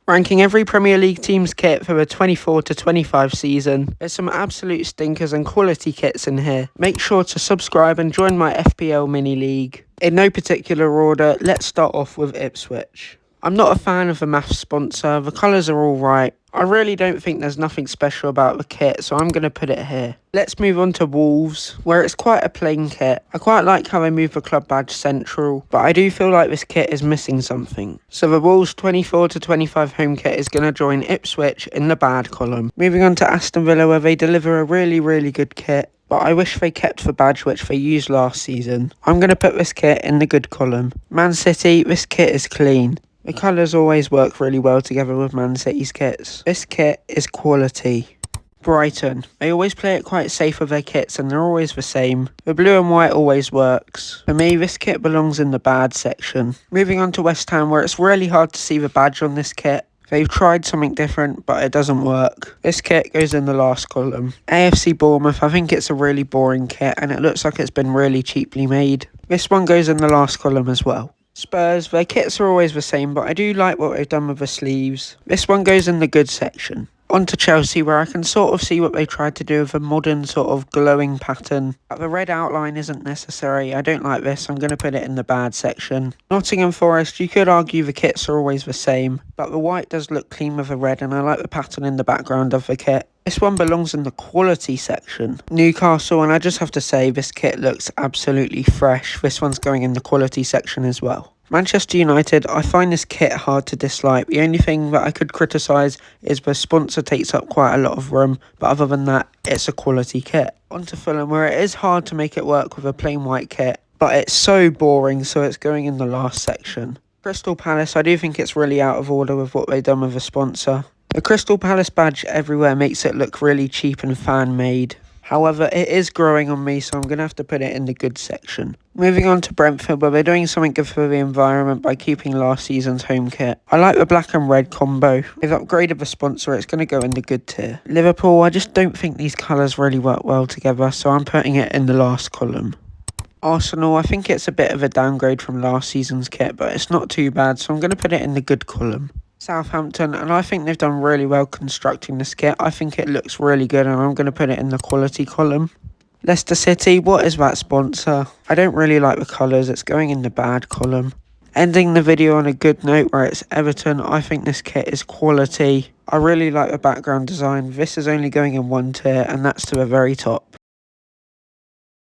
Ranking every Premier League team's kit for the 24 to 25 season. There's some absolute stinkers and quality kits in here. Make sure to subscribe and join my FPL mini league. In no particular order, let's start off with Ipswich. I'm not a fan of the maths sponsor, the colours are alright. I really don't think there's nothing special about the kit, so I'm going to put it here. Let's move on to Wolves, where it's quite a plain kit. I quite like how they move the club badge central, but I do feel like this kit is missing something. So the Wolves 24 to 25 home kit is going to join Ipswich in the bad column. Moving on to Aston Villa, where they deliver a really good kit, but I wish they kept the badge which they used last season. I'm going to put this kit in the good column. Man City, this kit is clean. The colours always work really well together with Man City's kits. This kit is quality. Brighton. They always play it quite safe with their kits and they're always the same. The blue and white always works. For me, this kit belongs in the bad section. Moving on to West Ham, where it's really hard to see the badge on this kit. They've tried something different, but it doesn't work. This kit goes in the last column. AFC Bournemouth, I think it's a really boring kit and it looks like it's been really cheaply made. This one goes in the last column as well. Spurs, their kits are always the same, but I do like what they've done with the sleeves. This one goes in the good section. On to Chelsea, where I can sort of see what they tried to do with a modern sort of glowing pattern. But the red outline isn't necessary. I don't like this. I'm going to put it in the bad section. Nottingham Forest, you could argue the kits are always the same, but the white does look clean with the red and I like the pattern in the background of the kit. This one belongs in the quality section. Newcastle, and I just have to say this kit looks absolutely fresh. This one's going in the quality section as well. Manchester United, I find this kit hard to dislike. The only thing that I could criticise is the sponsor takes up quite a lot of room, but other than that, it's a quality kit. On to Fulham, where it is hard to make it work with a plain white kit, but it's so boring, so it's going in the last section. Crystal Palace, I do think it's really out of order with what they've done with the sponsor. The Crystal Palace badge everywhere makes it look really cheap and fan-made. However, it is growing on me, so I'm going to have to put it in the good section. Moving on to Brentford, where they're doing something good for the environment by keeping last season's home kit. I like the black and red combo. They've upgraded the sponsor, it's going to go in the good tier. Liverpool, I just don't think these colours really work well together, so I'm putting it in the last column. Arsenal, I think it's a bit of a downgrade from last season's kit, but it's not too bad, so I'm going to put it in the good column. Southampton, and I think they've done really well constructing this kit. I think it looks really good and I'm going to put it in the quality column. Leicester City, what is that sponsor? I don't really like the colours, it's going in the bad column. Ending the video on a good note where it's Everton, I think this kit is quality. I really like the background design. This is only going in one tier and that's to the very top.